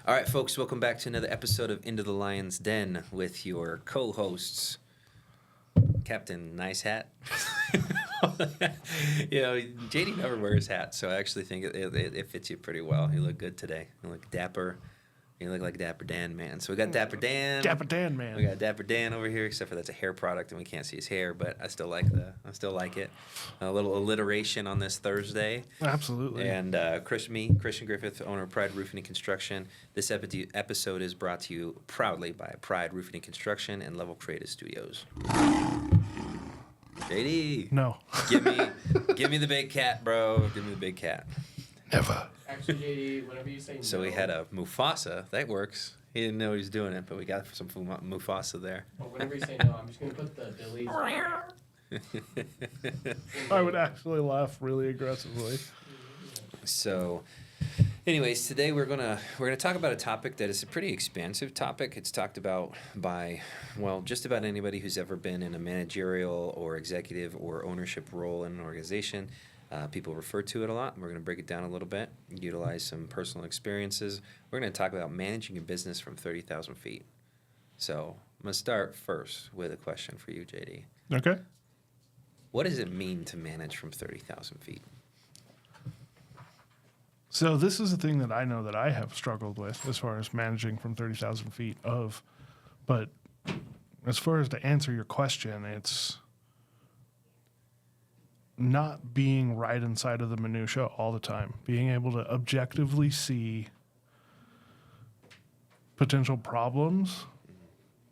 All right, folks, welcome back to another episode of Into the Lion's Den with your co-hosts, Captain Nice Hat. JD never wears hats, so I actually think it fits you pretty well. You look good today. You look dapper. You look like Dapper Dan, man. So we got Dapper Dan. Dapper Dan, man. We got Dapper Dan over here, except for that's a hair product and we can't see his hair, but I still like it. A little alliteration on this Thursday. Absolutely. And Christian Griffith, owner of Pride Roofing and Construction. This episode is brought to you proudly by Pride Roofing and Construction and LVL Creative Studios. JD. No. Give me the big cat, bro. Give me the big cat. Never. Actually, JD, whenever you say So no, we had a Mufasa. That works. He didn't know he was doing it, but we got some Mufasa there. Or whenever you say no, I'm just going to put the Billy's. I would actually laugh really aggressively. So, anyways, today we're gonna talk about a topic that is a pretty expansive topic. It's talked about by, well, just about anybody who's ever been in a managerial or executive or ownership role in an organization. People refer to it a lot. We're going to break it down a little bit, utilize some personal experiences. We're going to talk about managing a business from 30,000 feet. So I'm going to start first with a question for you, JD. Okay. What does it mean to manage from 30,000 feet? So this is a thing that I know that I have struggled with as far as managing from 30,000 feet of. But as far as to answer your question, it's not being right inside of the minutia all the time, being able to objectively see potential problems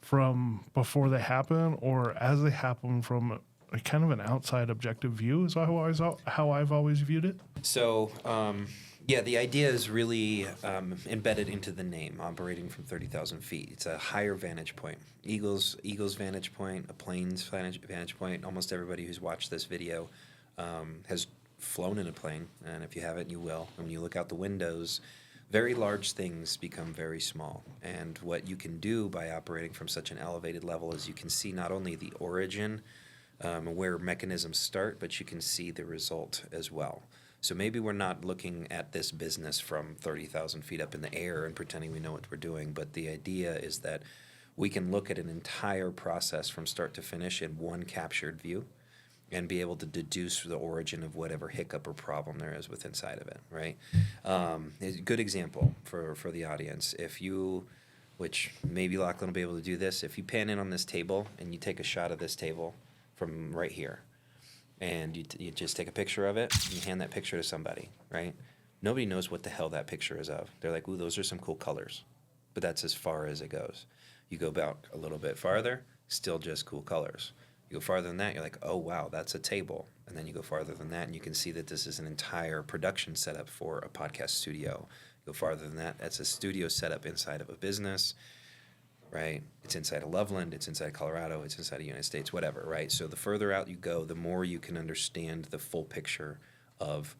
from before they happen or as they happen from a kind of an outside objective view is how I've always viewed it. So, the idea is really embedded into the name, operating from 30,000 feet. It's a higher vantage point. Eagle's vantage point, a plane's vantage point. Almost everybody who's watched this video has flown in a plane, and if you haven't, you will. When you look out the windows, very large things become very small. And what you can do by operating from such an elevated level is you can see not only the origin, where mechanisms start, but you can see the result as well. So maybe we're not looking at this business from 30,000 feet up in the air and pretending we know what we're doing, but the idea is that we can look at an entire process from start to finish in one captured view and be able to deduce the origin of whatever hiccup or problem there is within inside of it, right? A good example for the audience, if you, which maybe Lachlan will be able to do this, if you pan in on this table and you take a shot of this table from right here, and you just take a picture of it, and you hand that picture to somebody, right? Nobody knows what the hell that picture is of. They're like, ooh, those are some cool colors. But that's as far as it goes. You go about a little bit farther, still just cool colors. You go farther than that, you're like, oh, wow, that's a table. And then you go farther than that, and you can see that this is an entire production setup for a podcast studio. You go farther than that, that's a studio setup inside of a business, right? It's inside of Loveland, it's inside Colorado, it's inside of the United States, whatever, right? So the further out you go, the more you can understand the full picture of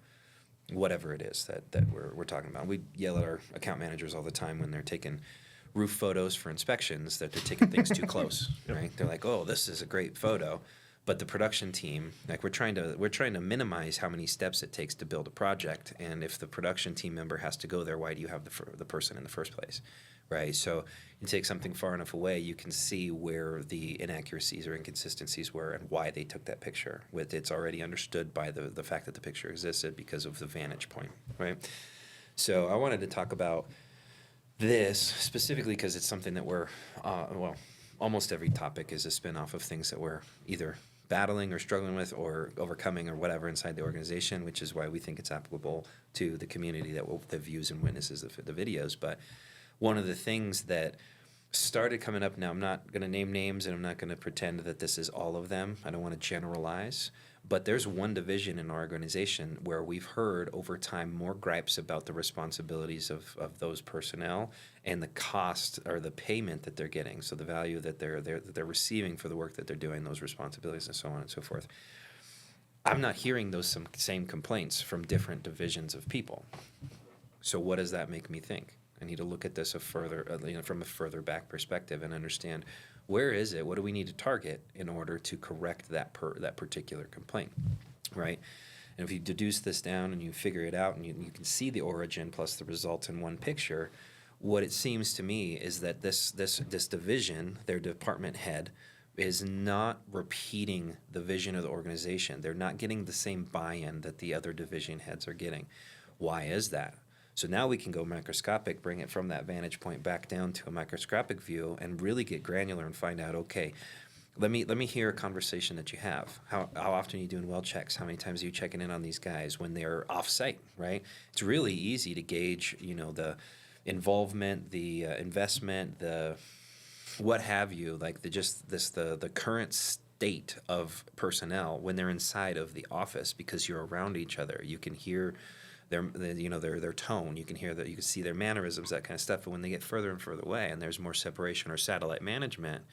whatever it is that we're talking about. We yell at our account managers all the time when they're taking roof photos for inspections that they're taking things too close, right? They're like, oh, this is a great photo. But the production team, like we're trying to minimize how many steps it takes to build a project. And if the production team member has to go there, why do you have the person in the first place, right? So you take something far enough away, you can see where the inaccuracies or inconsistencies were and why they took that picture. It's already understood by the fact that the picture existed because of the vantage point, right? So I wanted to talk about this specifically because it's something that we're, almost every topic is a spin-off of things that we're either battling or struggling with or overcoming or whatever inside the organization, which is why we think it's applicable to the community that views and witnesses the videos. But one of the things that started coming up now, I'm not going to name names and I'm not going to pretend that this is all of them. I don't want to generalize. But there's one division in our organization where we've heard over time more gripes about the responsibilities of those personnel and the cost or the payment that they're getting. So the value that they're receiving for the work that they're doing, those responsibilities and so on and so forth. I'm not hearing those same complaints from different divisions of people. So what does that make me think? I need to look at this from a further back perspective and understand where is it? What do we need to target in order to correct that particular complaint, right? And if you deduce this down and you figure it out and you can see the origin plus the result in one picture, what it seems to me is that this division, their department head, is not repeating the vision of the organization. They're not getting the same buy-in that the other division heads are getting. Why is that? So now we can go microscopic, bring it from that vantage point back down to a microscopic view and really get granular and find out, okay, let me hear a conversation that you have. How often are you doing well checks? How many times are you checking in on these guys when they're off site, right? It's really easy to gauge, the involvement, the investment, the what have you, like the current state of personnel when they're inside of the office, because you're around each other. You can hear their tone. You can hear that. You can see their mannerisms, that kind of stuff. But when they get further and further away, and there's more separation or satellite management,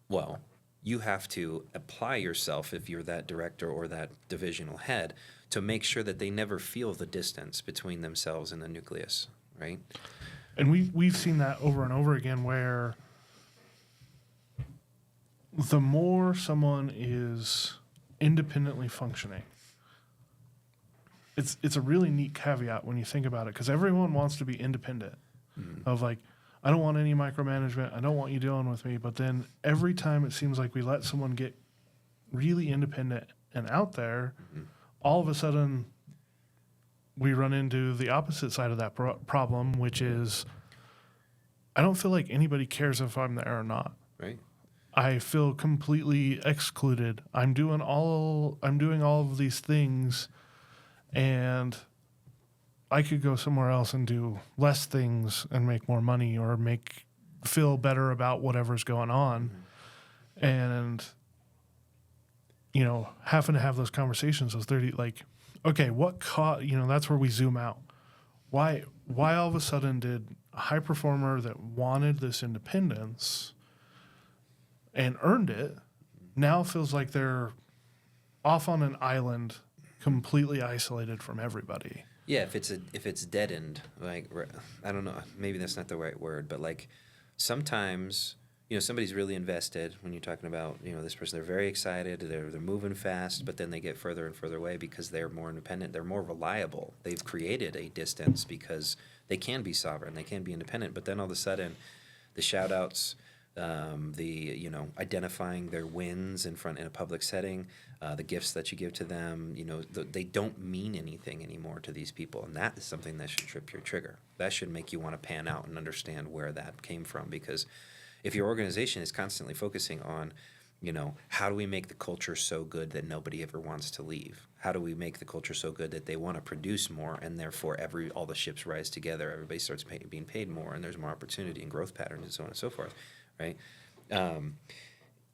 well, you have to apply yourself, if you're that director or that divisional head, to make sure that they never feel the distance between themselves and the nucleus, right? And we've seen that over and over again, where the more someone is independently functioning, it's a really neat caveat when you think about it, because everyone wants to be independent. Of like, I don't want any micromanagement. I don't want you dealing with me. But then every time it seems like we let someone get really independent and out there, all of a sudden we run into the opposite side of that problem, which is I don't feel like anybody cares if I'm there or not. Right. I feel completely excluded. I'm doing all of these things, and I could go somewhere else and do less things and make more money, or feel better about whatever's going on. And having to have those conversations, those 30, like, okay, that's where we zoom out. Why all of a sudden did a high performer that wanted this independence and earned it now feels like they're off on an island, completely isolated from everybody? Yeah, if it's deadened, like, I don't know, maybe that's not the right word, but like sometimes somebody's really invested when you're talking about this person. They're very excited, they're moving fast, but then they get further and further away because they're more independent, they're more reliable. They've created a distance because they can be sovereign, they can be independent, but then all of a sudden the shout outs, identifying their wins in a public setting, the gifts that you give to them, they don't mean anything anymore to these people, and that is something that should trip your trigger. That should make you want to pan out and understand where that came from, because if your organization is constantly focusing on, how do we make the culture so good that nobody ever wants to leave? How do we make the culture so good that they want to produce more, and therefore all the ships rise together, everybody starts being paid more, and there's more opportunity and growth patterns and so on and so forth, right?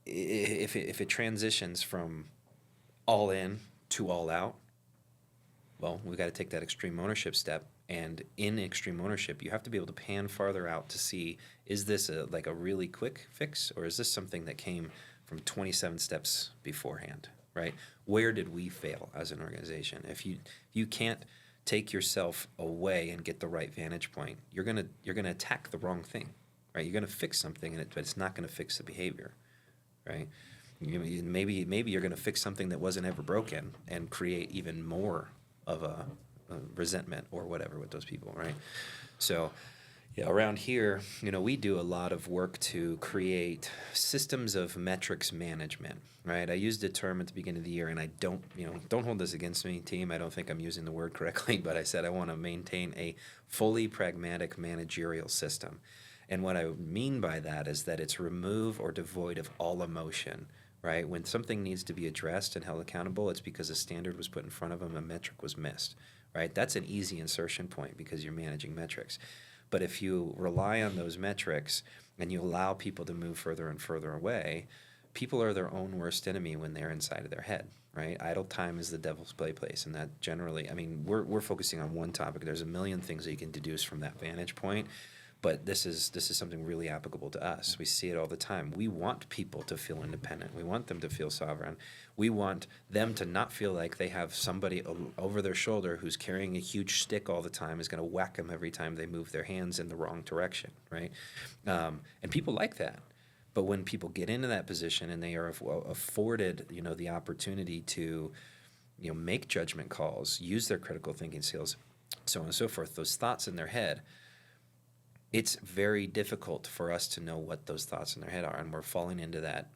If it transitions from all in to all out, well, we've got to take that extreme ownership step. And in extreme ownership, you have to be able to pan farther out to see, is this a really quick fix, or is this something that came from 27 steps beforehand, right? Where did we fail as an organization? If you can't take yourself away and get the right vantage point, you're gonna attack the wrong thing, right? You're gonna fix something, but it's not gonna fix the behavior, right? Maybe you're gonna fix something that wasn't ever broken and create even more of a resentment or whatever with those people, right? So, yeah, around here, we do a lot of work to create systems of metrics management, right? I used a term at the beginning of the year, and I don't hold this against me, team. I don't think I'm using the word correctly, but I said I want to maintain a fully pragmatic managerial system. And what I mean by that is that it's remove or devoid of all emotion, right? When something needs to be addressed and held accountable, it's because a standard was put in front of them, a metric was missed, right? That's an easy insertion point because you're managing metrics. But if you rely on those metrics and you allow people to move further and further away, people are their own worst enemy when they're inside of their head, right? Idle time is the devil's play place, and that generally, we're focusing on one topic. There's a million things that you can deduce from that vantage point, but this is something really applicable to us. We see it all the time. We want people to feel independent. We want them to feel sovereign. We want them to not feel like they have somebody over their shoulder who's carrying a huge stick all the time, is going to whack them every time they move their hands in the wrong direction, right? And people like that. But when people get into that position and they are afforded, the opportunity to, make judgment calls, use their critical thinking skills, so on and so forth, those thoughts in their head, it's very difficult for us to know what those thoughts in their head are, and we're falling into that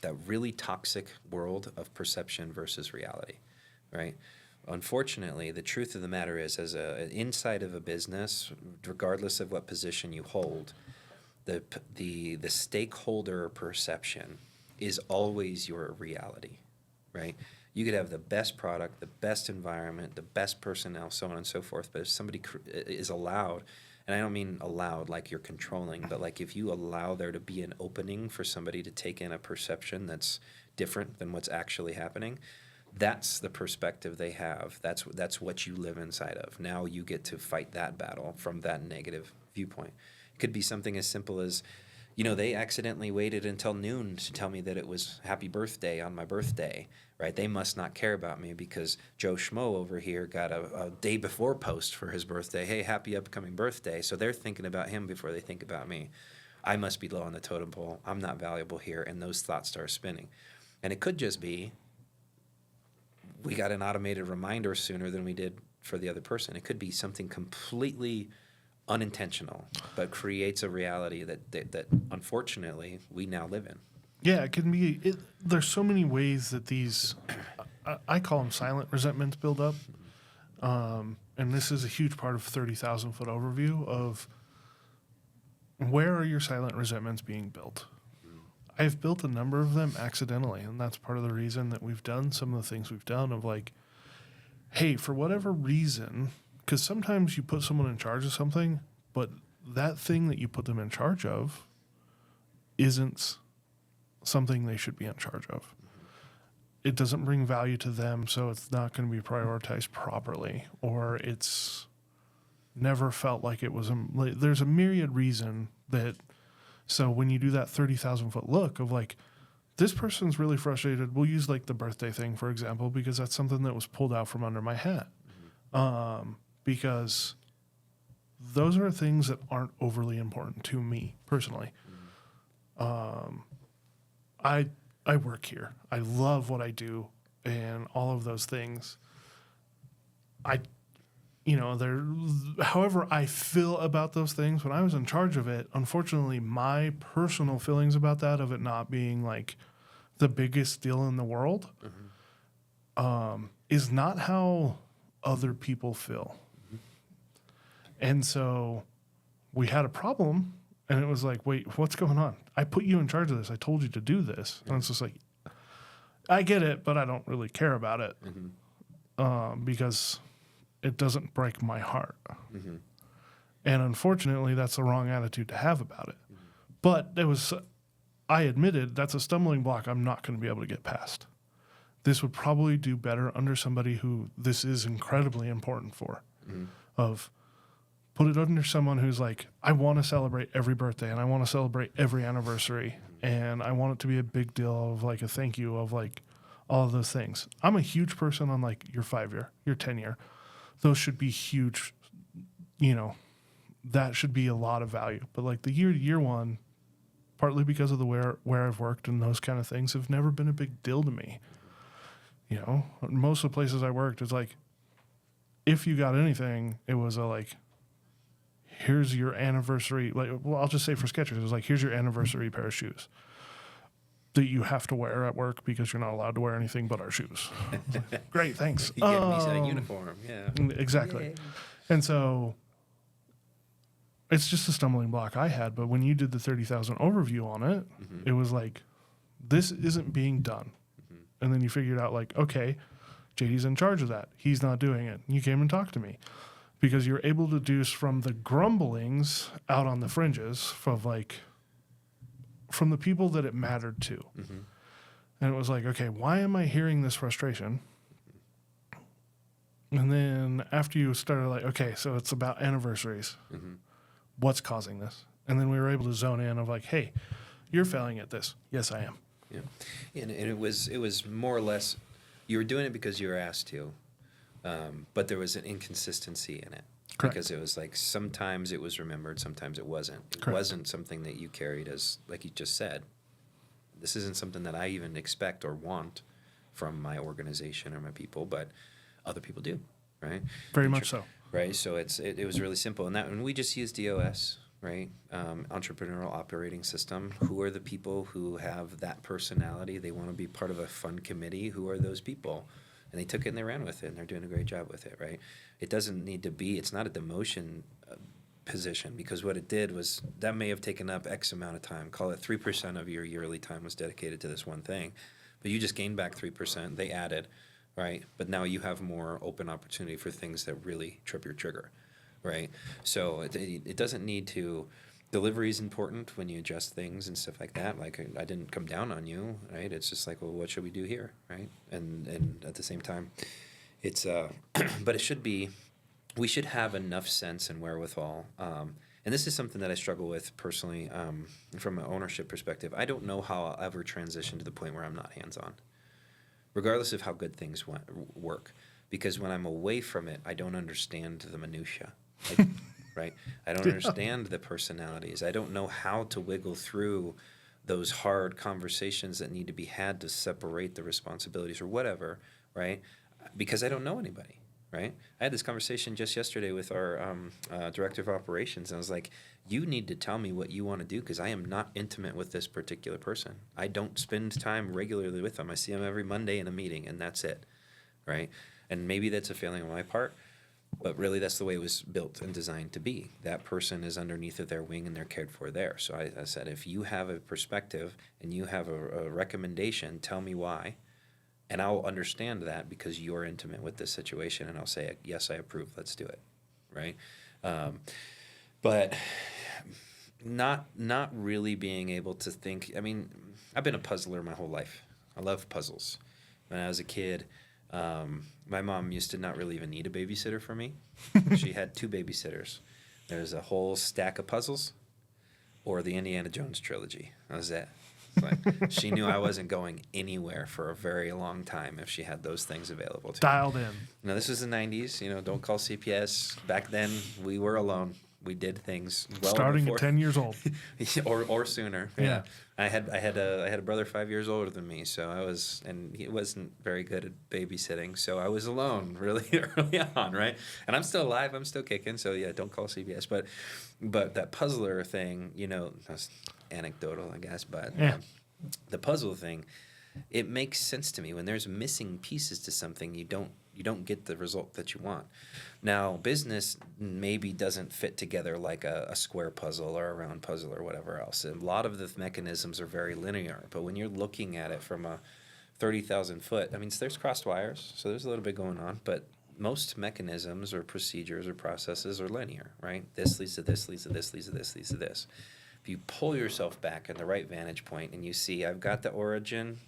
that really toxic world of perception versus reality, right? Unfortunately, the truth of the matter is, as inside of a business, regardless of what position you hold, the stakeholder perception is always your reality, right? You could have the best product, the best environment, the best personnel, so on and so forth, but if somebody is allowed, and I don't mean allowed like you're controlling, but like if you allow there to be an opening for somebody to take in a perception that's different than what's actually happening, that's the perspective they have. That's what you live inside of. Now you get to fight that battle from that negative viewpoint. It could be something as simple as, they accidentally waited until noon to tell me that it was happy birthday on my birthday, right? They must not care about me because Joe Schmo over here got a day before post for his birthday. Hey, happy upcoming birthday. So they're thinking about him before they think about me. I must be low on the totem pole. I'm not valuable here. And those thoughts start spinning. And it could just be we got an automated reminder sooner than we did for the other person. It could be something completely unintentional, but creates a reality that unfortunately we now live in. Yeah, it can be. There's so many ways that these, I call them silent resentments, build up. And this is a huge part of 30,000 foot overview of where are your silent resentments being built. I've built a number of them accidentally, and that's part of the reason that we've done some of the things we've done of like, hey, for whatever reason, because sometimes you put someone in charge of something, but that thing that you put them in charge of isn't something they should be in charge of. It doesn't bring value to them, so it's not going to be prioritized properly, or it's never felt like it was. There's a myriad reason that. So when you do that 30,000 foot look of like, this person's really frustrated. We'll use like the birthday thing, for example, because that's something that was pulled out from under my hat. Because those are things that aren't overly important to me personally. I work here. I love what I do and all of those things. However I feel about those things when I was in charge of it, unfortunately, my personal feelings about that, of it not being like the biggest deal in the world, is not how other people feel. And so we had a problem, and it was like, wait, what's going on? I put you in charge of this. I told you to do this. And it's just like, I get it, but I don't really care about it because it doesn't break my heart. And unfortunately, that's the wrong attitude to have about it. But I admitted that's a stumbling block I'm not going to be able to get past. This would probably do better under somebody who this is incredibly important for. Of put it under someone who's like, I want to celebrate every birthday and I want to celebrate every anniversary and I want it to be a big deal of like a thank you of like all of those things. I'm a huge person on like your 5-year, your 10-year. Those should be huge, that should be a lot of value. But like the year one, partly because of the where I've worked and those kind of things, have never been a big deal to me. Most of the places I worked, it's like, if you got anything, it was here's your anniversary. I'll just say for Skechers, it was like, here's your anniversary pair of shoes that you have to wear at work because you're not allowed to wear anything but our shoes. Like, great, thanks. You gave me a uniform, yeah. Exactly. Yay. And so it's just a stumbling block I had. But when you did the 30,000 overview on it, it was like, this isn't being done. And then you figured out like, okay, JD's in charge of that. He's not doing it. You came and talked to me because you're able to deduce from the grumblings out on the fringes from the people that it mattered to. And it was like, okay, why am I hearing this frustration? And then after you started like, okay, so it's about anniversaries. What's causing this? And then we were able to zone in of like, hey, you're failing at this. Yes, I am. Yeah. And it was more or less, you were doing it because you were asked to, but there was an inconsistency in it. Correct. Because it was like sometimes it was remembered, sometimes it wasn't. It Correct. wasn't something that you carried as, like you just said, this isn't something that I even expect or want from my organization or my people, but other people do, right? Very much so. right? So it was really simple. And we just used DOS, right? Entrepreneurial Operating System. Who are the people who have that personality? They want to be part of a fun committee. Who are those people? And they took it and they ran with it, and they're doing a great job with it, right? It doesn't need to be, it's not a demotion position, because what it did was that may have taken up X amount of time. Call it 3% of your yearly time was dedicated to this one thing. But you just gained back 3%, they added, right? But now you have more open opportunity for things that really trip your trigger, right? So it doesn't need to, delivery is important when you adjust things and stuff like that. Like, I didn't come down on you, right? It's just like, well, what should we do here, right? And at the same time, it's, but it should be, we should have enough sense and wherewithal. And this is something that I struggle with personally from an ownership perspective. I don't know how I'll ever transition to the point where I'm not hands-on, regardless of how good things work. Because when I'm away from it, I don't understand the minutia, right? I don't understand the personalities. I don't know how to wiggle through those hard conversations that need to be had to separate the responsibilities or whatever, right? Because I don't know anybody. Right? I had this conversation just yesterday with our director of operations, and I was like, you need to tell me what you want to do, because I am not intimate with this particular person. I don't spend time regularly with them. I see them every Monday in a meeting, and that's it, right? And maybe that's a failing on my part, but really that's the way it was built and designed to be. That person is underneath of their wing, and they're cared for there. So I said, if you have a perspective and you have a recommendation, tell me why. And I'll understand that because you're intimate with this situation, and I'll say, yes, I approve. Let's do it, right? But not really being able to think. I mean, I've been a puzzler my whole life. I love puzzles. When I was a kid, my mom used to not really even need a babysitter for me. She had 2 babysitters. There's a whole stack of puzzles, or the Indiana Jones trilogy. That was it. Like, she knew I wasn't going anywhere for a very long time if she had those things available to me. Dialed in. Now, this was the 90s. Don't call CPS. Back then, we were alone. We did things well Starting before. at 10 years old. or sooner. Yeah. I had a brother 5 years older than me, so and he wasn't very good at babysitting, so I was alone really early on, right? And I'm still alive. I'm still kicking. So yeah, don't call CPS. But that puzzler thing, that's anecdotal, I guess, but Yeah. The puzzle thing, it makes sense to me. When there's missing pieces to something, you don't get the result that you want. Now, business maybe doesn't fit together like a square puzzle or a round puzzle or whatever else. And a lot of the mechanisms are very linear, but when you're looking at it from a 30,000 foot, I mean, there's crossed wires, so there's a little bit going on, but most mechanisms or procedures or processes are linear, right? This leads to this, leads to this, leads to this, leads to this. If you pull yourself back in the right vantage point and you see, I've got the origin,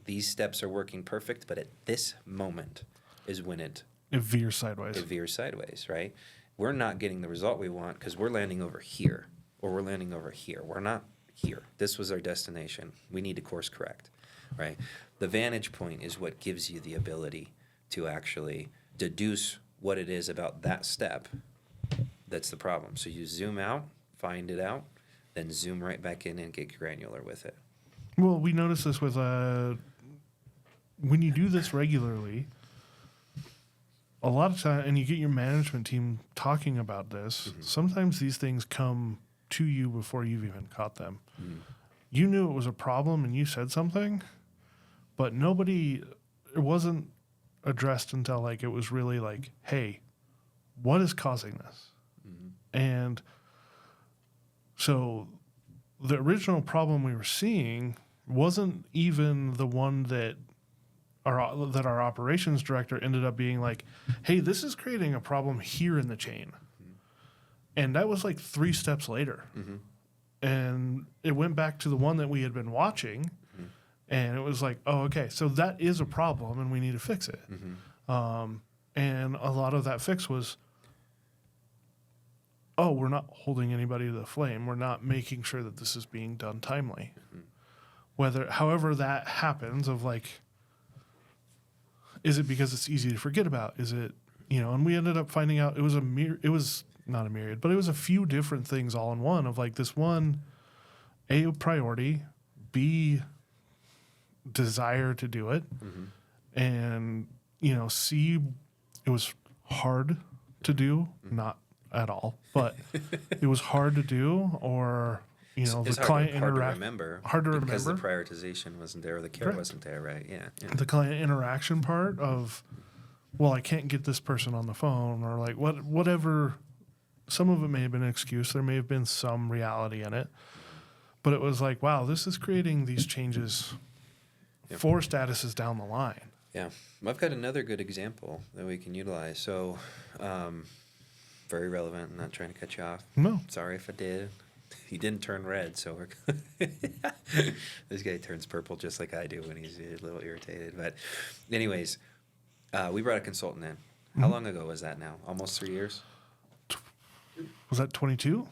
these steps are working perfect, but at this moment is when it veers sideways. It veers sideways, right? We're not getting the result we want because we're landing over here, or we're landing over here. We're not here. This was our destination. We need to course correct, right? The vantage point is what gives you the ability to actually deduce what it is about that step that's the problem. So you zoom out, find it out, then zoom right back in and get granular with it. Well, we notice this with when you do this regularly, a lot of time, and you get your management team talking about this, sometimes these things come to you before you've even caught them. You knew it was a problem and you said something, but it wasn't addressed until like it was really like, hey, what is causing this? And so the original problem we were seeing wasn't even the one that our operations director ended up being like, hey, this is creating a problem here in the chain. And that was like 3 steps later. And it went back to the one that we had been watching. And it was like, oh, okay, so that is a problem and we need to fix it. And a lot of that fix was, oh, we're not holding anybody to the flame. We're not making sure that this is being done timely. However that happens of like, is it because it's easy to forget about? Is it, and we ended up finding out it was not a myriad, but it was a few different things all in one of like this one, A, priority, B, desire to do it, and, C, it was hard to do, not at all, but it was hard to do, or It's the client hard to interact remember. hard to because remember. the prioritization wasn't there, or the care Correct. wasn't there, right? Yeah. The client interaction part of, well, I can't get this person on the phone, or like whatever. Some of it may have been an excuse. There may have been some reality in it, but it was like, wow, this is creating these changes Yep. 4 statuses down the line. Yeah. I've got another good example that we can utilize. So, very relevant. I'm not trying to cut you off. No, Sorry if I did. He didn't turn red, so we're this guy turns purple just like I do when he's a little irritated. But anyways, we brought a consultant in. How long ago was that now? Almost 3 years? was that 22?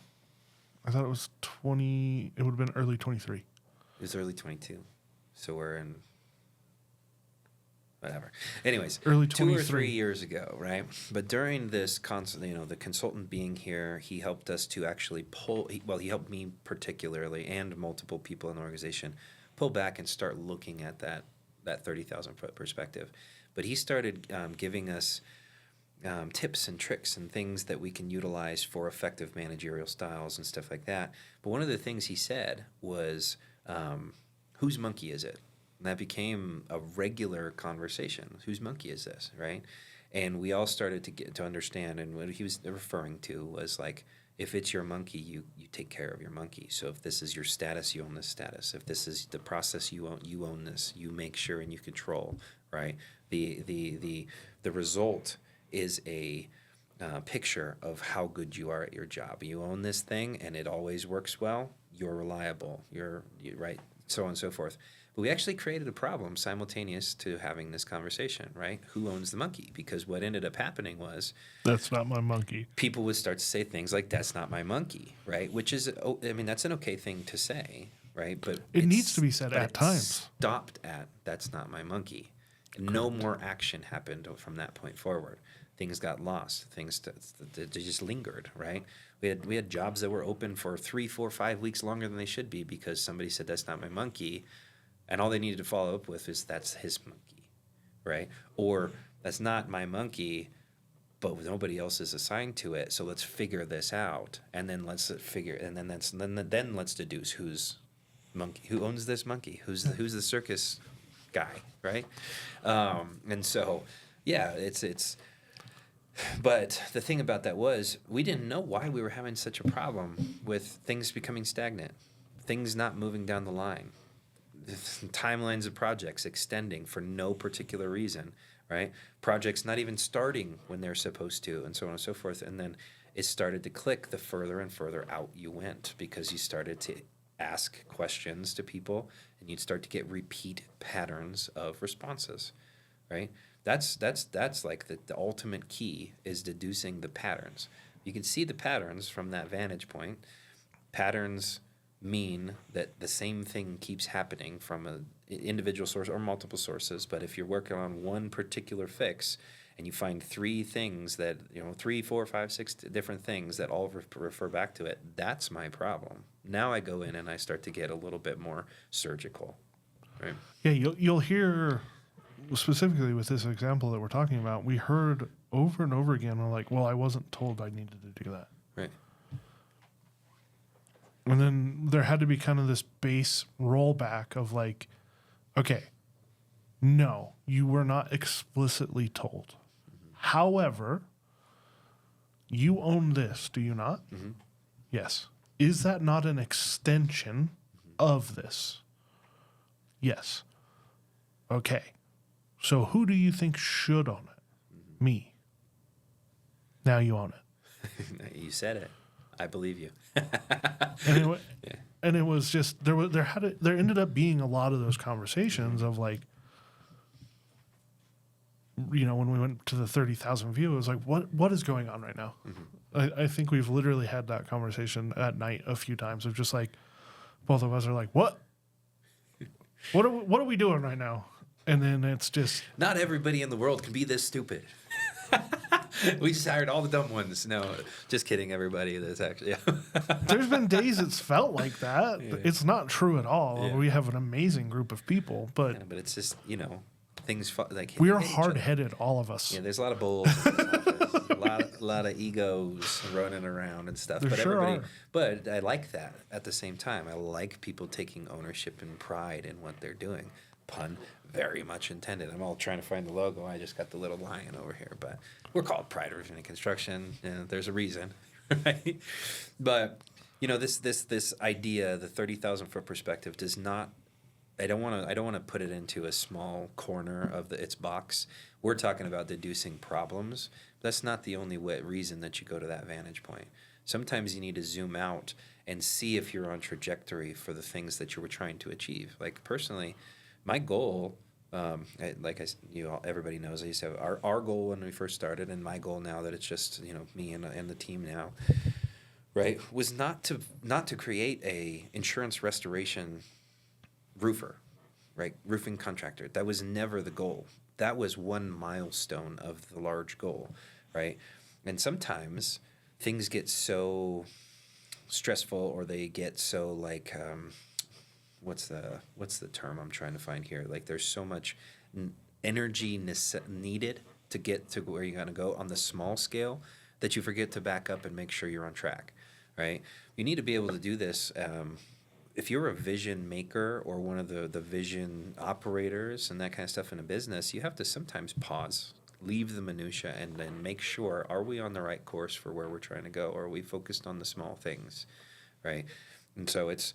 I thought it was 20. It would have been early 23. It was early 22. So we're in whatever. Anyways, Early 2 or 3 23. years ago, right? But during this the consultant being here, he helped us to actually he helped me particularly, and multiple people in the organization, pull back and start looking at that 30,000 foot perspective. But he started giving us tips and tricks and things that we can utilize for effective managerial styles and stuff like that. But one of the things he said was, whose monkey is it? And that became a regular conversation. Whose monkey is this, right? And we all started to get to understand, and what he was referring to was like, if it's your monkey, you take care of your monkey. So if this is your status, you own this status. If this is the process, you own this. You make sure and you control, right? The result is a picture of how good you are at your job. You own this thing, and it always works well. You're reliable. You're right, so on and so forth. But we actually created a problem simultaneous to having this conversation, right? Who owns the monkey? Because what ended up happening was That's not my monkey. people would start to say things like, that's not my monkey, right? Which is, that's an okay thing to say, right? But It needs to be said but at it times. Stopped at, that's not my monkey. And no more action happened from that point forward. Things got lost. They just lingered, right? We had jobs that were open for 3, 4, 5 weeks longer than they should be because somebody said, that's not my monkey. And all they needed to follow up with is, that's his monkey, right? Or, that's not my monkey, but nobody else is assigned to it, so let's figure this out. And then let's deduce who's monkey, who owns this monkey, who's the circus guy, right? And so, yeah, it's. But the thing about that was, we didn't know why we were having such a problem with things becoming stagnant, things not moving down the line. Timelines of projects extending for no particular reason, right? Projects not even starting when they're supposed to, and so on and so forth. And then it started to click the further and further out you went, because you started to ask questions to people, and you'd start to get repeat patterns of responses, right? That's like the ultimate key, is deducing the patterns. You can see the patterns from that vantage point. Patterns mean that the same thing keeps happening from an individual source or multiple sources. But if you're working on one particular fix and you find 3 things that, 3, 4, 5, 6 different things that all refer back to it, that's my problem. Now I go in and I start to get a little bit more surgical, right? Yeah, you'll hear, specifically with this example that we're talking about, we heard over and over again, we're like, well, I wasn't told I needed to do that. Right. And then there had to be kind of this base rollback of like, okay, no, you were not explicitly told. However, you own this, do you not? Mm-hmm. Yes. Is that not an extension of this? Yes. Okay. So who do you think should own it? Me. Now you own it. You said it. I believe you. And it was just there ended up being a lot of those conversations of like, when we went to the 30,000 view, it was like, what is going on right now? Mm-hmm. I think we've literally had that conversation at night a few times of just like, both of us are like, what are we doing right now? And then it's just, not everybody in the world can be this stupid. We just hired all the dumb ones. No, just kidding, everybody. That's actually, there's been days it's felt like that. Yeah. It's not true at all. Yeah. We have an amazing group of people, but but it's just, like We are hit each other. hard-headed, all of us. Yeah, there's a lot of bulls, in this office, a lot of egos running around and stuff. There But sure everybody, are. but I like that at the same time. I like people taking ownership and pride in what they're doing. Pun very much intended. I'm all trying to find the logo. I just got the little lion over here, but we're called Pride Roofing and Construction. There's a reason, right? But this idea, the 30,000 foot perspective, does not. I don't want to put it into a small corner of its box. We're talking about deducing problems. That's not the only reason that you go to that vantage point. Sometimes you need to zoom out and see if you're on trajectory for the things that you were trying to achieve. Like personally, my goal, everybody knows, I used to have our goal when we first started, and my goal now that it's just me and the team now, right, was not to create a insurance restoration roofer, right? Roofing contractor. That was never the goal. That was one milestone of the large goal, right? And sometimes things get so stressful, or they get so like, what's the term I'm trying to find here? Like there's so much energy needed to get to where you're gonna go on the small scale that you forget to back up and make sure you're on track, right? You need to be able to do this. If you're a vision maker or one of the vision operators and that kind of stuff in a business, you have to sometimes pause, leave the minutia, and then make sure, are we on the right course for where we're trying to go? Or are we focused on the small things, right? And so it's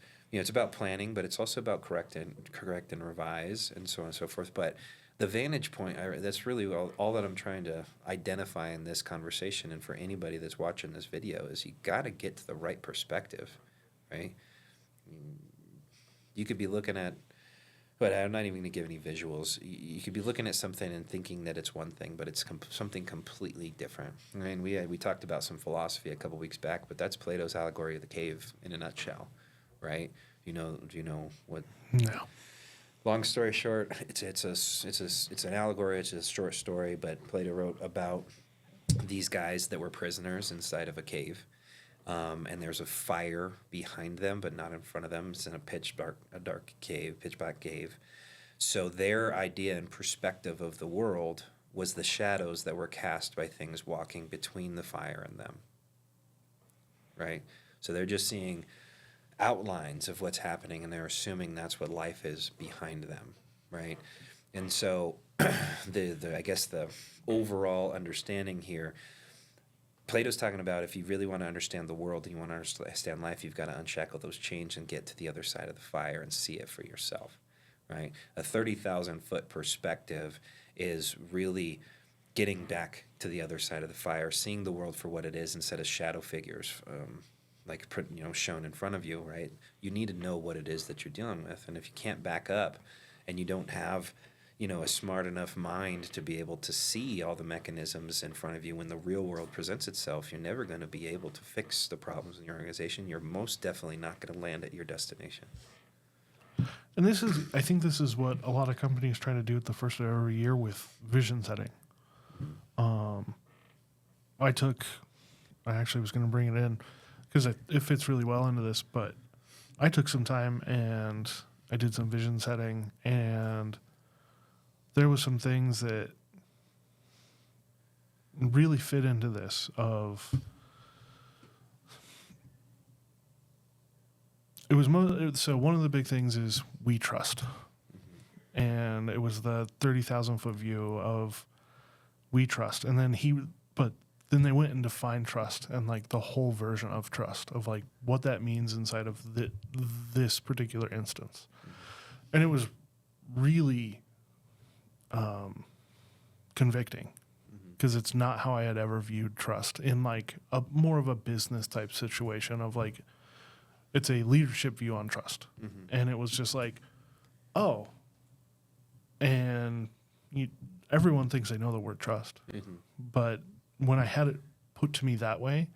about planning, but it's also about correct and revise and so on and so forth. But the vantage point, that's really all that I'm trying to identify in this conversation, and for anybody that's watching this video, is you got to get to the right perspective, right? You could be looking at, but I'm not even going to give any visuals. You could be looking at something and thinking that it's one thing, but it's something completely different. I mean, we talked about some philosophy a couple weeks back, but that's Plato's allegory of the cave in a nutshell, right? Do you know what? No. Long story short, it's an allegory. It's a short story, but Plato wrote about these guys that were prisoners inside of a cave. And there's a fire behind them, but not in front of them. It's in a pitch black cave. So their idea and perspective of the world was the shadows that were cast by things walking between the fire and them. Right? So they're just seeing outlines of what's happening, and they're assuming that's what life is behind them. Right? And so I guess the overall understanding here, Plato's talking about, if you really want to understand the world and you want to understand life, you've got to unshackle those chains and get to the other side of the fire and see it for yourself, right? A 30,000 foot perspective is really getting back to the other side of the fire, seeing the world for what it is instead of shadow figures, shown in front of you, right? You need to know what it is that you're dealing with, and if you can't back up, and you don't have a smart enough mind to be able to see all the mechanisms in front of you when the real world presents itself, you're never going to be able to fix the problems in your organization. You're most definitely not going to land at your destination. And I think this is what a lot of companies try to do at the first of every year with vision setting. I actually was going to bring it in because it fits really well into this, but I took some time and I did some vision setting, and there was some things that really fit into this of it was so one of the big things is we trust, and it was the 30,000 foot view of we trust, and then they went and defined trust and like the whole version of trust of like what that means inside of this particular instance, and it was really convicting because it's not how I had ever viewed trust in like a more of a business type situation of like it's a leadership view on trust. And it was just like, oh, and everyone thinks they know the word trust, but when I had it put to me that way,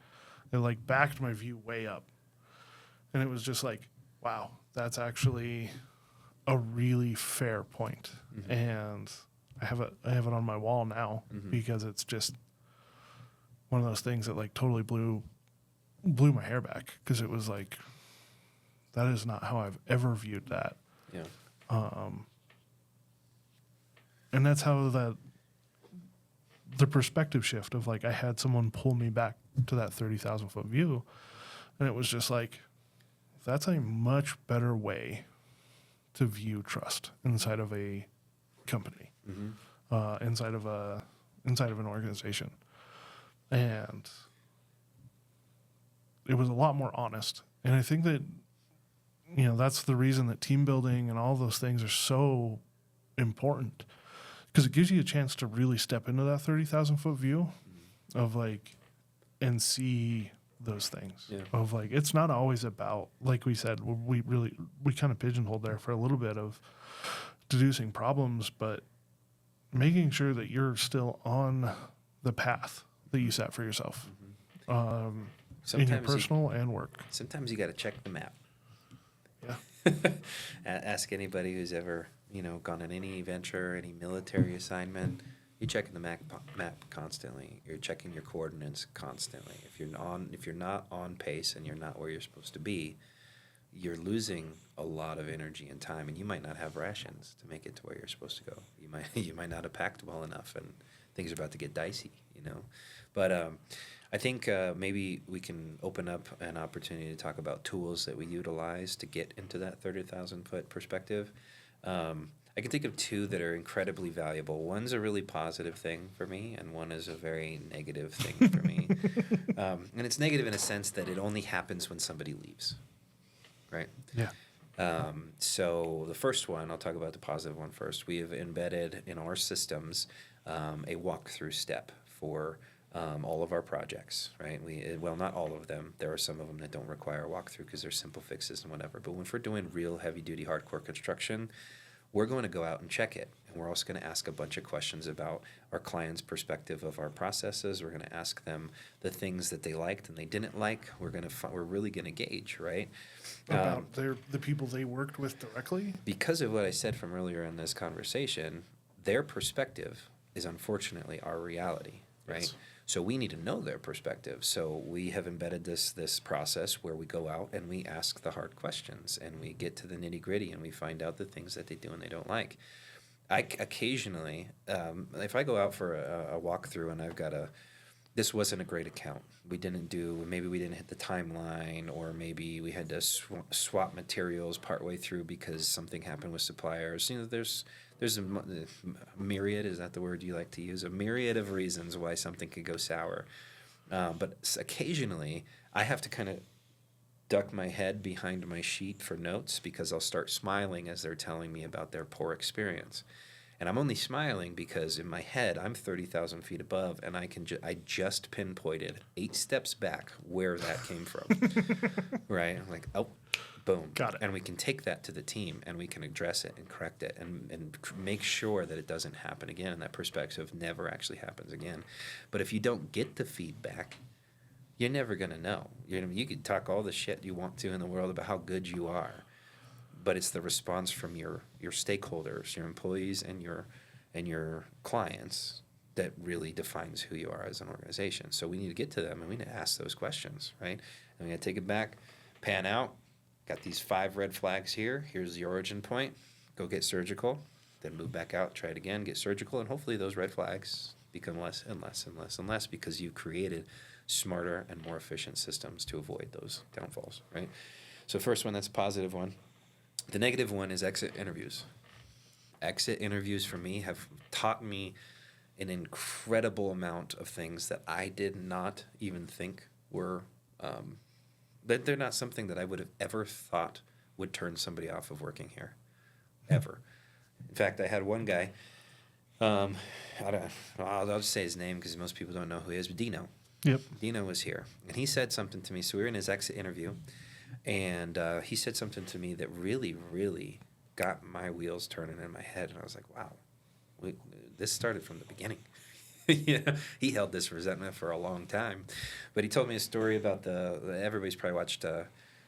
it like backed my view way up, and it was just like, wow, that's actually a really fair point. And I have it on my wall now because it's just one of those things that like totally blew my hair back, because it was like, that is not how I've ever viewed that. Yeah. And that's how the perspective shift of like I had someone pull me back to that 30,000 foot view, and it was just like that's a much better way to view trust inside of a company, inside of an organization, and it was a lot more honest. And I think that that's the reason that team building and all those things are so important, because it gives you a chance to really step into that 30,000 foot view of like and see those things of like it's not always about, like we said, we kind of pigeonholed there for a little bit of deducing problems, but making sure that you're still on the path that you set for yourself, in your personal and work. Sometimes you got to check the map. Yeah. Ask anybody who's ever gone on any venture, any military assignment. You're checking the map constantly. You're checking your coordinates constantly. If you're not on pace and you're not where you're supposed to be, you're losing a lot of energy and time, and you might not have rations to make it to where you're supposed to go. You might not have packed well enough, and things are about to get dicey. But I think maybe we can open up an opportunity to talk about tools that we utilize to get into that 30,000 foot perspective. I can think of two that are incredibly valuable. One's a really positive thing for me, and one is a very negative thing for me. And it's negative in a sense that it only happens when somebody leaves, right? Yeah. So the first one, I'll talk about the positive one first. We have embedded in our systems a walkthrough step for all of our projects, right? Well, not all of them. There are some of them that don't require a walkthrough because they're simple fixes and whatever. But when we're doing real heavy-duty, hardcore construction, we're going to go out and check it. And we're also going to ask a bunch of questions about our client's perspective of our processes. We're going to ask them the things that they liked and they didn't like. We're really going to gauge, right? About the people they worked with directly? Because of what I said from earlier in this conversation, their perspective is unfortunately our reality, right? Yes. So we need to know their perspective. So we have embedded this process where we go out and we ask the hard questions and we get to the nitty gritty and we find out the things that they do and they don't like. I occasionally, if I go out for a walkthrough and I've got this wasn't a great account. Maybe we didn't hit the timeline, or maybe we had to swap materials partway through because something happened with suppliers. There's a myriad, is that the word you like to use? A myriad of reasons why something could go sour. But occasionally, I have to kind of duck my head behind my sheet for notes because I'll start smiling as they're telling me about their poor experience. And I'm only smiling because in my head, I'm 30,000 feet above, and I just pinpointed 8 steps back where that came from. Right? I'm like, oh, boom. Got it. And we can take that to the team, and we can address it and correct it and make sure that it doesn't happen again, and that perspective never actually happens again. But if you don't get the feedback, you're never going to know. You could talk all the shit you want to in the world about how good you are, but it's the response from your stakeholders, your employees, and your clients that really defines who you are as an organization. So we need to get to them, and we need to ask those questions, right? And we got to take it back, pan out. Got these 5 red flags here. Here's the origin point. Go get surgical. Then move back out, try it again, get surgical, and hopefully those red flags become less and less and less and less because you've created smarter and more efficient systems to avoid those downfalls, right? So first one, that's a positive one. The negative one is exit interviews. Exit interviews for me have taught me an incredible amount of things that I did not even think were, that they're not something that I would have ever thought would turn somebody off of working here, ever. In fact, I had one guy, I'll just say his name because most people don't know who he is, but Dino. Yep. Dino was here, and he said something to me. So we were in his exit interview, and he said something to me that really, really got my wheels turning in my head. And I was like, wow, this started from the beginning. He held this resentment for a long time. But he told me a story about everybody's probably watched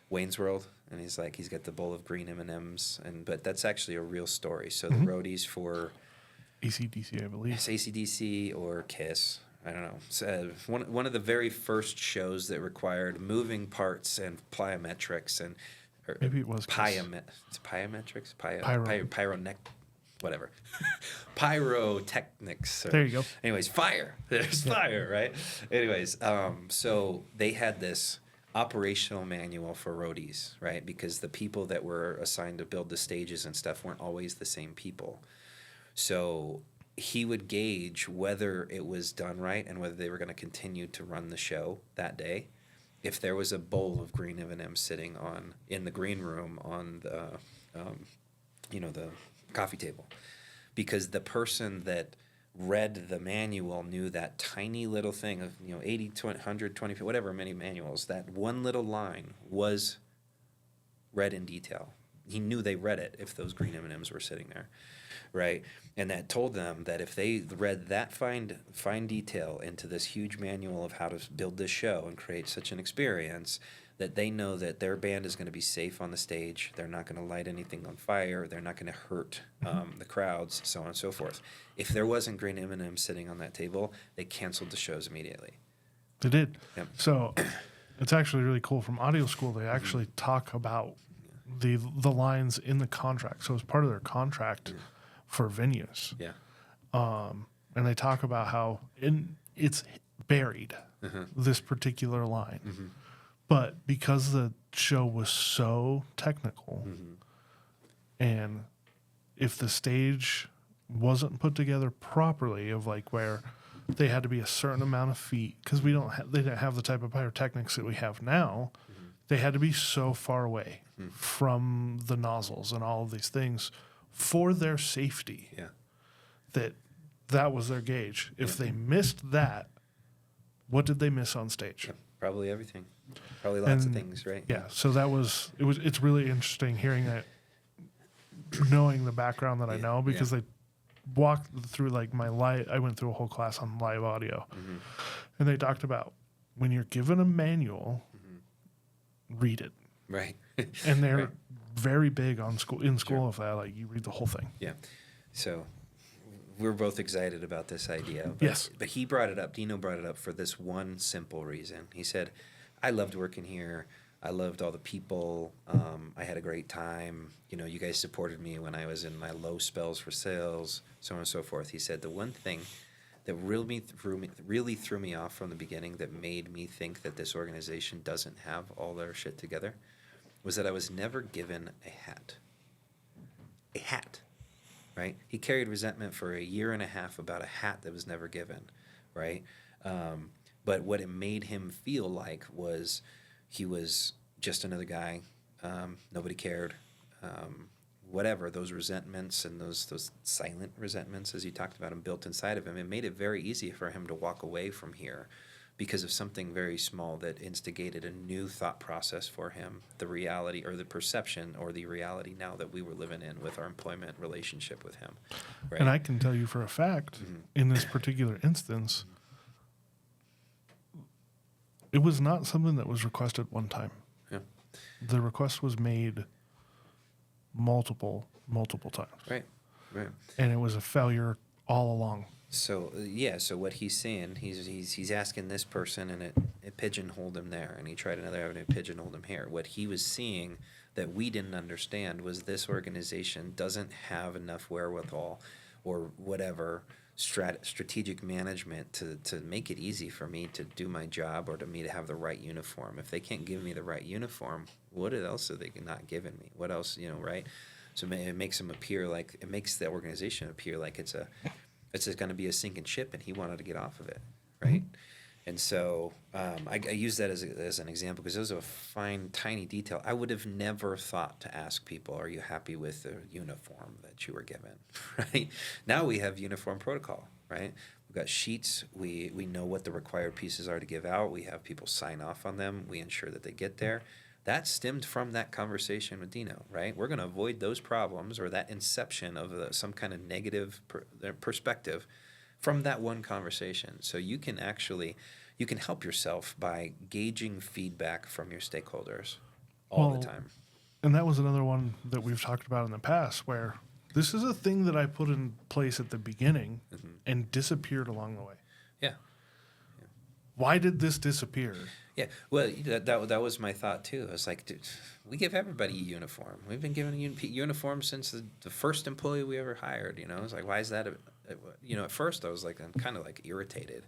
Wayne's World, and he's got the bowl of green M&Ms, but that's actually a real story. So the roadies for AC/DC, I believe. It's AC/DC or KISS. I don't know. So one of the very first shows that required moving parts and plyometrics and Maybe it was KISS. It's plyometrics, Pyro. whatever, pyrotechnics. There you go. Anyways, fire. There's fire, right? Anyways, so they had this operational manual for roadies, right? Because the people that were assigned to build the stages and stuff weren't always the same people. So he would gauge whether it was done right and whether they were going to continue to run the show that day. If there was a bowl of green M&Ms sitting in the green room on the, the coffee table, because the person that read the manual knew that tiny little thing of 80 to 120, whatever many manuals, that one little line was read in detail. He knew they read it if those green M&Ms were sitting there, right? And that told them that if they read that fine detail into this huge manual of how to build this show and create such an experience, that they know that their band is going to be safe on the stage. They're not going to light anything on fire. They're not going to hurt the crowds, so on and so forth. If there wasn't green M&Ms sitting on that table, they canceled the shows immediately. They did. Yep. So it's actually really cool. From audio school, they actually talk about the lines in the contract. So it's part of their contract for venues. Yeah. And they talk about how it's buried, this particular line. Mm-hmm. But because the show was so technical, and if the stage wasn't put together properly, of like where they had to be a certain amount of feet, because they didn't have the type of pyrotechnics that we have now, they had to be so far away from the nozzles and all of these things for their safety. Yeah. That was their gauge. If they missed that, what did they miss on stage? Yeah, probably everything. Probably lots of things, right? Yeah. So it's really interesting hearing that, knowing the background that I know, because they walked through like I went through a whole class on live audio, and they talked about when you're given a manual, read it. Right. And they're very big on school of that. Like, you read the whole thing. Yeah. So we're both excited about this idea. But, Yes. But he brought it up, Dino brought it up for this one simple reason. He said, I loved working here. I loved all the people. I had a great time. You guys supported me when I was in my low spells for sales, so on and so forth. He said the one thing that really threw me off from the beginning, that made me think that this organization doesn't have all their shit together, was that I was never given a hat. A hat, right? He carried resentment for a year and a half about a hat that was never given, right? But what it made him feel like was he was just another guy. Nobody cared. Whatever, those resentments and those silent resentments, as you talked about, them built inside of him, it made it very easy for him to walk away from here because of something very small that instigated a new thought process for him, the reality or the perception or the reality now that we were living in with our employment relationship with him. Right? And I can tell you for a fact, in this particular instance, it was not something that was requested one time. Yeah. The request was made multiple times. Right. And it was a failure all along. So so what he's saying, he's asking this person, and it pigeonholed him there, and he tried another avenue, pigeonholed him here. What he was seeing that we didn't understand was this organization doesn't have enough wherewithal or whatever strategic management to make it easy for me to do my job or to me to have the right uniform. If they can't give me the right uniform, what else are they not giving me? What else, right? So it makes them appear like, it makes the organization appear like it's going to be a sinking ship, and he wanted to get off of it, right? And so I use that as an example because it was a fine, tiny detail. I would have never thought to ask people, are you happy with the uniform that you were given, right? Now we have uniform protocol, right? We've got sheets. We know what the required pieces are to give out. We have people sign off on them. We ensure that they get there. That stemmed from that conversation with Dino, right? We're going to avoid those problems or that inception of some kind of negative perspective from that one conversation. So you can help yourself by gauging feedback from your stakeholders all the time. And that was another one that we've talked about in the past, where this is a thing that I put in place at the beginning and disappeared along the way. Yeah. Why did this disappear? Yeah, well, that was my thought too. I was like, dude, we give everybody a uniform. We've been giving uniforms since the first employee we ever hired. You know, I was like, why is that? At first I was like, I'm kind of like irritated.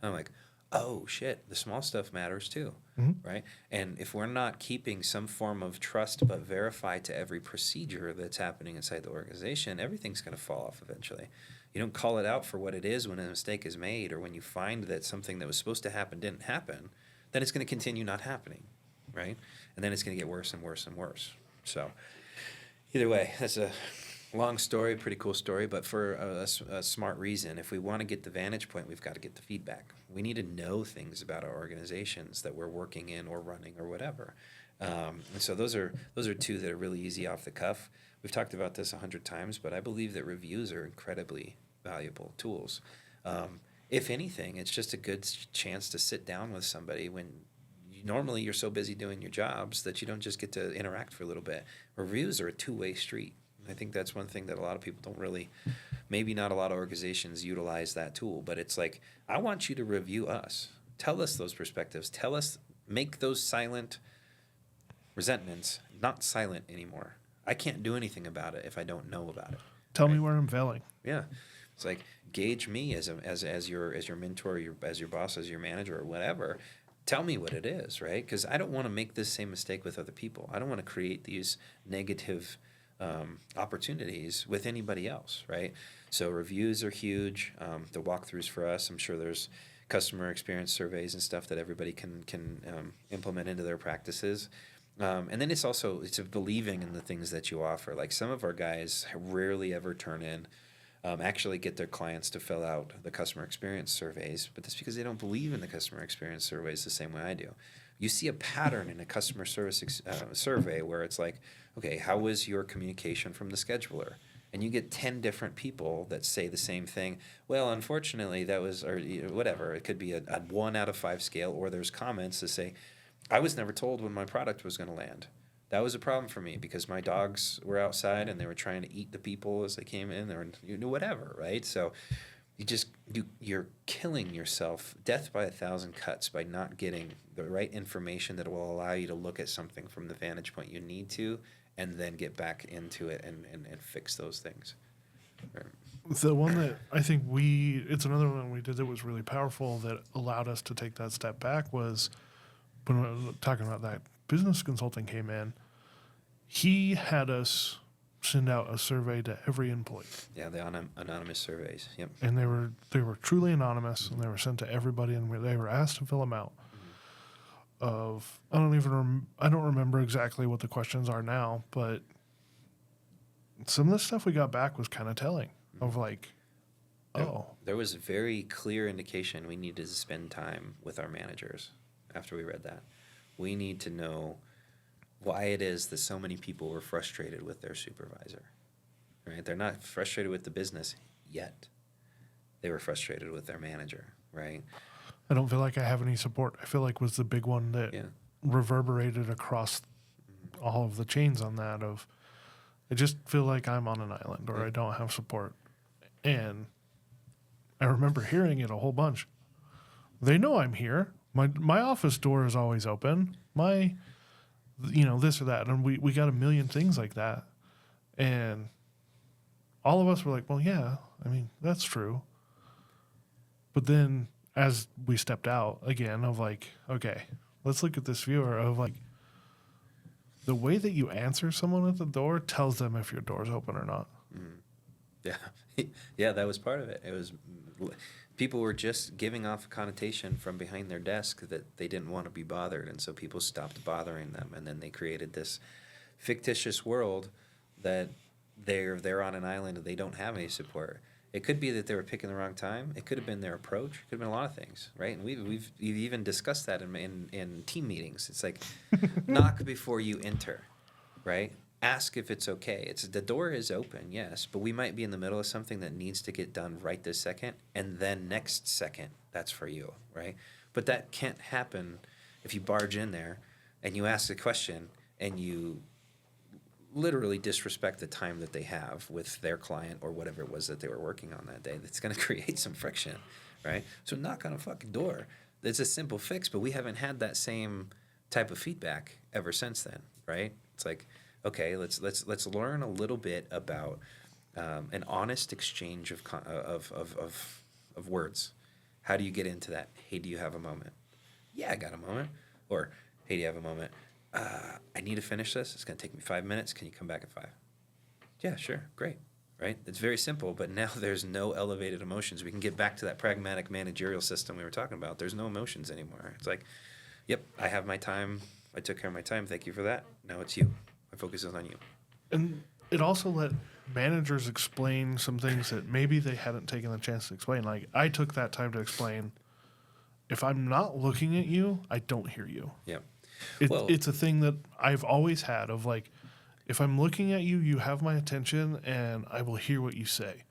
And I'm like, oh shit, the small stuff matters too, right? And if we're not keeping some form of trust but verify to every procedure that's happening inside the organization, everything's going to fall off eventually. You don't call it out for what it is when a mistake is made, or when you find that something that was supposed to happen didn't happen, then it's going to continue not happening, right? And then it's going to get worse and worse and worse. So either way, that's a long story, pretty cool story, but for a smart reason. If we want to get the vantage point, we've got to get the feedback. We need to know things about our organizations that we're working in or running or whatever. And so those are two that are really easy off the cuff. We've talked about this 100 times, but I believe that reviews are incredibly valuable tools. If anything, it's just a good chance to sit down with somebody when normally you're so busy doing your jobs that you don't just get to interact for a little bit. Reviews are a two-way street. I think that's one thing that a lot of people don't really, maybe not a lot of organizations utilize that tool, but it's like, I want you to review us. Tell us those perspectives. Tell us, make those silent resentments not silent anymore. I can't do anything about it if I don't know about it. Tell me where I'm failing. Yeah. It's like, gauge me as your mentor, as your boss, as your manager, or whatever. Tell me what it is, right? Because I don't want to make this same mistake with other people. I don't want to create these negative opportunities with anybody else, right? So reviews are huge. The walkthroughs for us, I'm sure there's customer experience surveys and stuff that everybody can implement into their practices. And then it's a believing in the things that you offer. Like, some of our guys rarely ever turn in, actually get their clients to fill out the customer experience surveys, but that's because they don't believe in the customer experience surveys the same way I do. You see a pattern in a customer service survey where it's like, okay, how was your communication from the scheduler? And you get 10 different people that say the same thing. Well, unfortunately, that was, or whatever. It could be a 1 out of 5 scale, or there's comments that say, I was never told when my product was going to land. That was a problem for me because my dogs were outside and they were trying to eat the people as they came in, or whatever, right? So you're killing yourself, death by 1,000 cuts, by not getting the right information that will allow you to look at something from the vantage point you need to, and then get back into it and fix those things. Right. The one that I think it's another one we did that was really powerful that allowed us to take that step back was when we were talking about that business consulting came in, he had us send out a survey to every employee. Yeah, the anonymous surveys. Yep. And they were truly anonymous, and they were sent to everybody, and they were asked to fill them out. I don't remember exactly what the questions are now, but some of the stuff we got back was kind of telling of like, there was a very clear indication we needed to spend time with our managers after we read that. We need to know why it is that so many people were frustrated with their supervisor, right? They're not frustrated with the business yet. They were frustrated with their manager, right? I don't feel like I have any support. I feel like was the big one that reverberated across all of the chains on that of, I just feel like I'm on an island or I don't have support. And I remember hearing it a whole bunch. They know I'm here. My office door is always open. This or that. And we got a million things like that. And all of us were like, well, yeah, I mean, that's true. But then as we stepped out again of like, okay, let's look at this viewer of like, the way that you answer someone at the door tells them if your door's open or not. Yeah. Yeah, that was part of it. It was, people were just giving off a connotation from behind their desk that they didn't want to be bothered, and so people stopped bothering them, and then they created this fictitious world that they're on an island and they don't have any support. It could be that they were picking the wrong time. It could have been their approach. It could have been a lot of things, right? And we've even discussed that in team meetings. It's like, knock before you enter, right? Ask if it's okay. The door is open, yes, but we might be in the middle of something that needs to get done right this second, and then next second, that's for you, right? But that can't happen if you barge in there and you ask a question and you literally disrespect the time that they have with their client or whatever it was that they were working on that day. That's going to create some friction, right? So knock on a fucking door. it's a simple fix, but we haven't had that same type of feedback ever since then, right? It's like, okay, let's learn a little bit about an honest exchange of words. How do you get into that? Hey, do you have a moment? Yeah, I got a moment. Or, hey, do you have a moment? I need to finish this. It's going to take me 5 minutes. Can you come back at 5? Yeah, sure. Great. Right? It's very simple, but now there's no elevated emotions. We can get back to that pragmatic managerial system we were talking about. There's no emotions anymore. It's like, yep, I have my time. I took care of my time. Thank you for that. Now it's you. My focus is on you. And it also let managers explain some things that maybe they hadn't taken the chance to explain. Like, I took that time to explain, if I'm not looking at you, I don't hear you. Yep. It's a thing that I've always had of like, if I'm looking at you, you have my attention and I will hear what you say.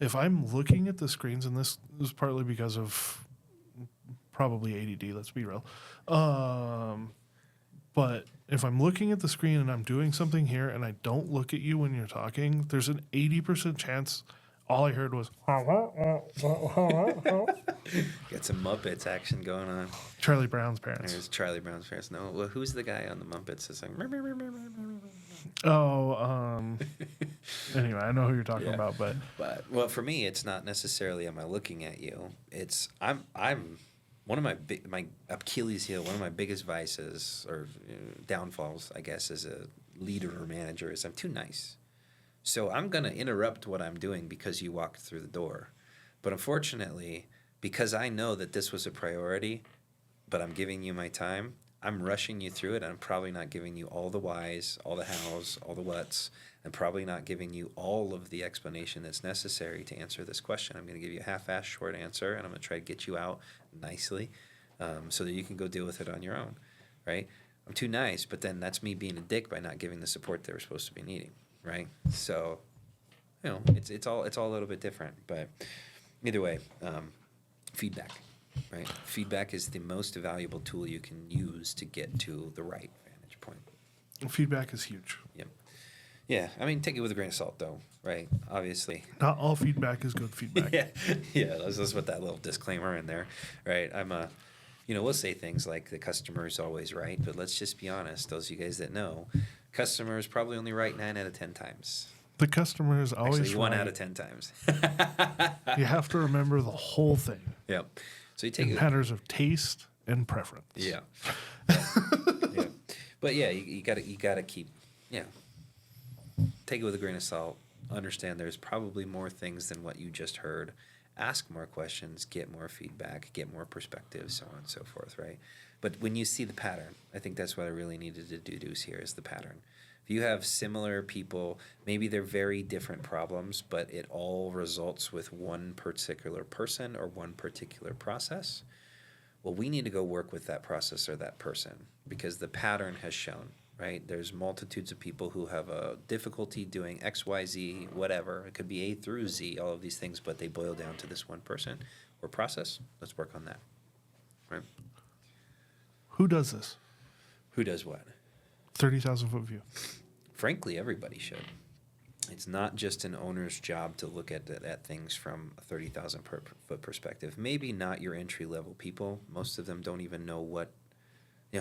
If I'm looking at the screens, and this is partly because of probably ADD, let's be real. But if I'm looking at the screen and I'm doing something here and I don't look at you when you're talking, there's an 80% chance all I heard was Got some Muppets action going on. Charlie Brown's parents. There's Charlie Brown's parents. No, well, who's the guy on the Muppets that's like? Anyway, I know who you're talking Yeah. about, but But well, for me, it's not necessarily am I looking at you. It's I'm one of my Achilles heel. One of my biggest vices or downfalls, I guess, as a leader or manager is I'm too nice. So I'm gonna interrupt what I'm doing because you walked through the door. But unfortunately, because I know that this was a priority, but I'm giving you my time, I'm rushing you through it. And I'm probably not giving you all the whys, all the hows, all the whats. I'm probably not giving you all of the explanation that's necessary to answer this question. I'm going to give you a half-assed short answer, and I'm going to try to get you out nicely so that you can go deal with it on your own, right? I'm too nice, but then that's me being a dick by not giving the support they were supposed to be needing, right? So, it's all a little bit different, but either way, feedback. Right, feedback is the most valuable tool you can use to get to the right vantage point. feedback is huge. Yep. Yeah, I mean, take it with a grain of salt, though. Right, obviously. Not all feedback is good feedback. yeah. Let's put that little disclaimer in there. Right, we'll say things like the customer is always right, but let's just be honest. Those of you guys that know, customer is probably only right 9 out of 10 times. The customer is always Actually, 1 right. out of 10 times. You have to remember the whole thing. Yep. So you take in it. matters of taste and preference. Yeah. Yeah. But yeah, you gotta keep take it with a grain of salt. Understand there's probably more things than what you just heard. Ask more questions, get more feedback, get more perspective, so on and so forth, right? But when you see the pattern, I think that's what I really needed to deduce here is the pattern. If you have similar people, maybe they're very different problems, but it all results with one particular person or one particular process. Well, we need to go work with that process or that person because the pattern has shown, right? There's multitudes of people who have a difficulty doing X, Y, Z, whatever. It could be A through Z, all of these things, but they boil down to this one person or process. Let's work on that, right? Who does this? Who does what? 30,000 foot view. Frankly, everybody should. It's not just an owner's job to look at things from a 30,000 foot perspective. Maybe not your entry level people. Most of them don't even know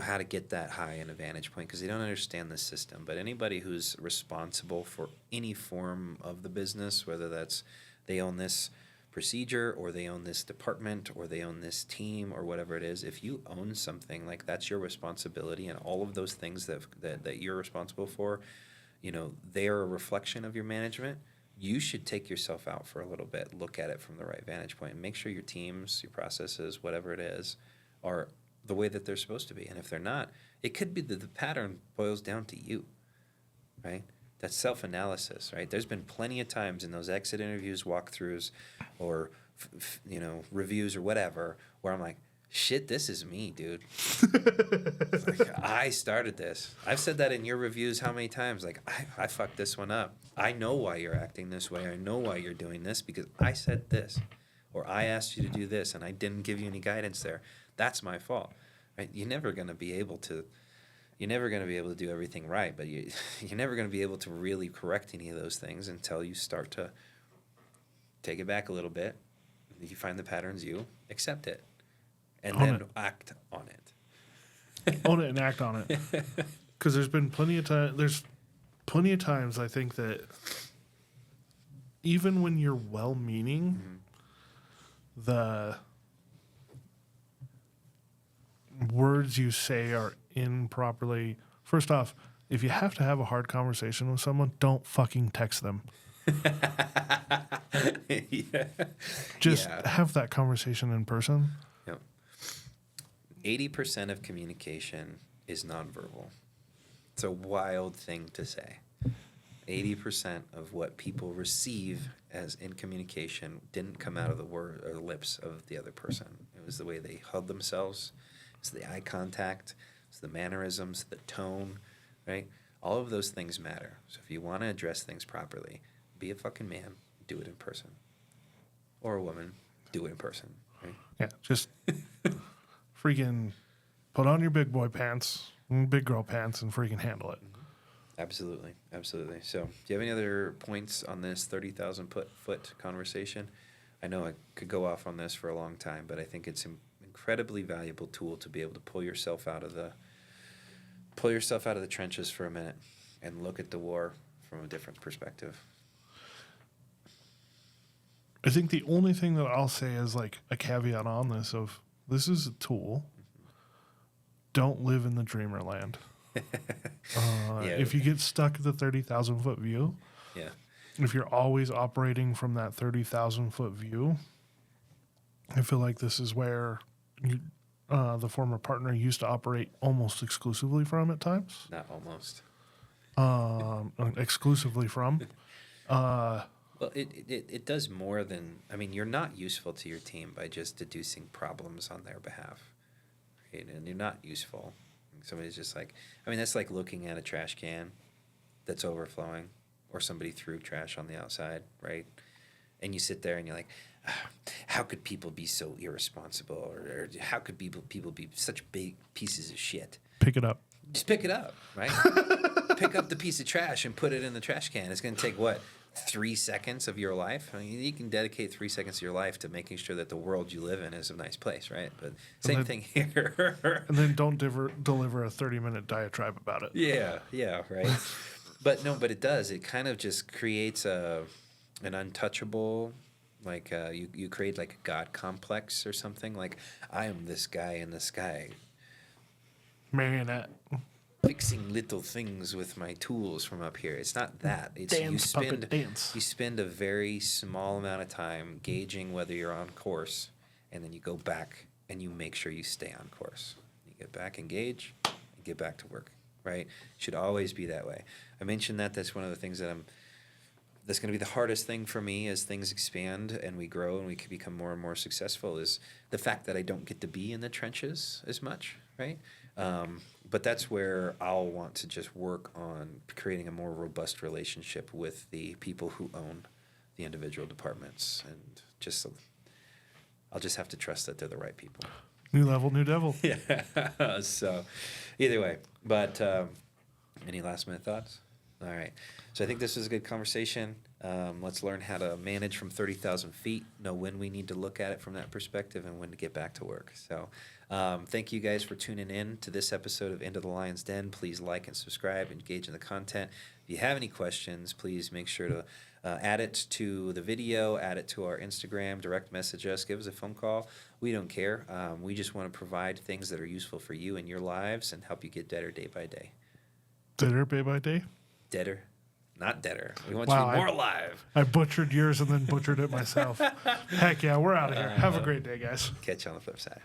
how to get that high in a vantage point because they don't understand the system. But anybody who's responsible for any form of the business, whether that's they own this procedure or they own this department or they own this team or whatever it is, if you own something, like that's your responsibility, and all of those things that you're responsible for, they are a reflection of your management. You should take yourself out for a little bit, look at it from the right vantage point, and make sure your teams, your processes, whatever it is, are the way that they're supposed to be. And if they're not, it could be that the pattern boils down to you, right? That's self-analysis, right? There's been plenty of times in those exit interviews, walkthroughs, or reviews or whatever, where I'm like, shit, this is me, dude. Like, I started this. I've said that in your reviews how many times? Like, I fucked this one up. I know why you're acting this way. I know why you're doing this because I said this, or I asked you to do this, and I didn't give you any guidance there. That's my fault, right? You're never going to be able to do everything right, but you're never going to be able to really correct any of those things until you start to take it back a little bit. You find the patterns, you accept it. and Own then it. act on it. Own it and act on it. Because there's been plenty of time. There's plenty of times I think that even when you're well-meaning, the words you say are improperly. First off, if you have to have a hard conversation with someone, don't fucking text them. Yeah. Just Yeah. have that conversation in person. Yep. 80% of communication is nonverbal. It's a wild thing to say. 80% of what people receive as in communication didn't come out of the word or the lips of the other person. It was the way they held themselves. It's the eye contact. It's the mannerisms, the tone, right? All of those things matter. So if you want to address things properly, be a fucking man, do it in person. Or a woman, do it in person, right? Yeah, just freaking put on your big boy pants, big girl pants, and freaking handle it. Absolutely, absolutely. So, do you have any other points on this 30,000 foot conversation? I know I could go off on this for a long time, but I think it's an incredibly valuable tool to be able to pull yourself out of the trenches for a minute and look at the war from a different perspective. I think the only thing that I'll say is like a caveat on this of this is a tool. Don't live in the dreamer land. If you get stuck at the 30,000 foot view, Yeah. if you're always operating from that 30,000 foot view, I feel like this is where you, the former partner used to operate almost exclusively from at times. Not almost. Exclusively from. Well, it does more than, I mean, you're not useful to your team by just deducing problems on their behalf, right? And you're not useful. Somebody's just like, I mean, that's like looking at a trash can that's overflowing or somebody threw trash on the outside, right? And you sit there and you're like, how could people be so irresponsible? Or how could people be such big pieces of shit? Pick it up. Just pick it up, right? Pick up the piece of trash and put it in the trash can. It's going to take, what, 3 seconds of your life? I mean, you can dedicate 3 seconds of your life to making sure that the world you live in is a nice place, right? But same thing here. And then don't deliver a 30-minute diatribe about it. Yeah, right. But it does. It kind of just creates an untouchable, like you create like a God complex or something. Like, I am this guy in the sky, Marionette. fixing little things with my tools from up here. It's not that. It's Puppet dance. You spend a very small amount of time gauging whether you're on course, and then you go back and you make sure you stay on course. You get back engaged and get back to work, right? Should always be that way. I mentioned that's one of the things that's going to be the hardest thing for me as things expand and we grow and we can become more and more successful is the fact that I don't get to be in the trenches as much, right? But that's where I'll want to just work on creating a more robust relationship with the people who own the individual departments, and I'll just have to trust that they're the right people. New level, new devil. Yeah. So, either way, but any last minute thoughts? All right. So I think this was a good conversation. Let's learn how to manage from 30,000 feet, know when we need to look at it from that perspective and when to get back to work. So thank you guys for tuning in to this episode of Into the Lion's Den. Please like and subscribe, engage in the content. If you have any questions, please make sure to add it to the video, add it to our Instagram, direct message us, give us a phone call. We don't care. We just want to provide things that are useful for you in your lives and help you get better day by day. Better day by day? Deader? Not deader. We want Wow, you to be more alive. I butchered yours and then butchered it myself. Heck yeah, we're out of here. Have a great day, guys. Catch you on the flip side.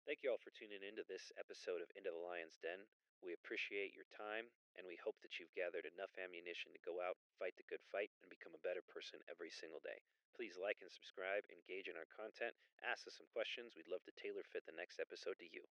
Thank you all for tuning in to this episode of Into the Lion's Den. We appreciate your time, and we hope that you've gathered enough ammunition to go out, fight the good fight, and become a better person every single day. Please like and subscribe, engage in our content, ask us some questions. We'd love to tailor fit the next episode to you.